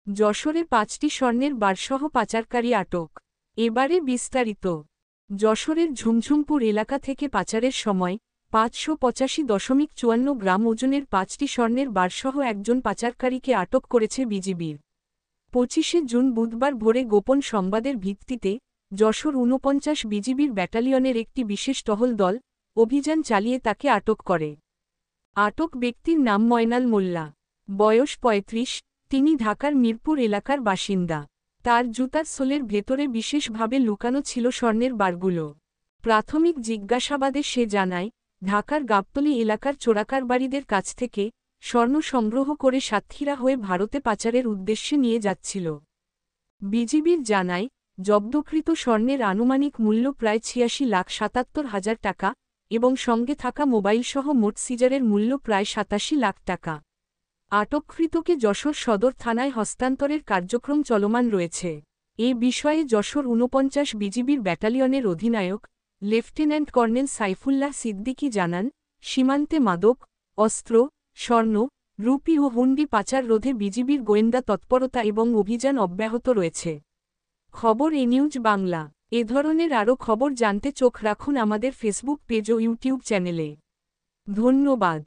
যশোরে ৫টি স্বর্ণের বারসহ পাচারকারী আটক। এবারে বিস্তারিত। যশোরের ঝুমঝুমপুর এলাকা থেকে পাচারের সময় ৫৮৫.৫৪ গ্রাম ওজনের ৫টি স্বর্ণের বারসহ একজন পাচারকারীকে আটক করেছে বিজিবির। ২৫শে জুন বুধবার ভোরে গোপন সংবাদের ভিত্তিতে যশোর ৪৯ বিজিবির ব্যাটালিয়নের একটি বিশেষ টহল দল অভিযান চালিয়ে তাকে আটক করে। আটক ব্যক্তির নাম ময়নাল মোল্লা, বয়স ৩৫। তিনি ঢাকার মিরপুর এলাকার বাসিন্দা। তার জুতার সোলের ভেতরে বিশেষভাবে লুকানো ছিল স্বর্ণের বারগুলো। প্রাথমিক জিজ্ঞাসাবাদে সে জানায়, ঢাকার গাবতলী এলাকার চোরাকারবারিদের কাছ থেকে স্বর্ণ সংগ্রহ করে সাতক্ষীরা হয়ে ভারতে পাচারের উদ্দেশ্যে নিয়ে যাচ্ছিল। বিজিবির জানায়, জব্দকৃত স্বর্ণের আনুমানিক মূল্য প্রায় ৮৬,৭৭,০০০ টাকা এবং সঙ্গে থাকা মোবাইলসহ মোট সিজারের মূল্য প্রায় ৮৭ লাখ টাকা। আটককৃতকে যশোর সদর থানায় হস্তান্তরের কার্যক্রম চলমান রয়েছে। এ বিষয়ে যশোর ৪৯ বিজিবির ব্যাটালিয়নের অধিনায়ক লেফটেন্যান্ট কর্নেল সাইফুল্লাহ সিদ্দিকী জানান, সীমান্তে মাদক, অস্ত্র, স্বর্ণ, রুপি ও হুন্ডি পাচার রোধে বিজিবির গোয়েন্দা তৎপরতা এবং অভিযান অব্যাহত রয়েছে। খবর এনিউজ বাংলা। এ ধরনের আরও খবর জানতে চোখ রাখুন আমাদের ফেসবুক পেজ ও ইউটিউব চ্যানেলে। ধন্যবাদ।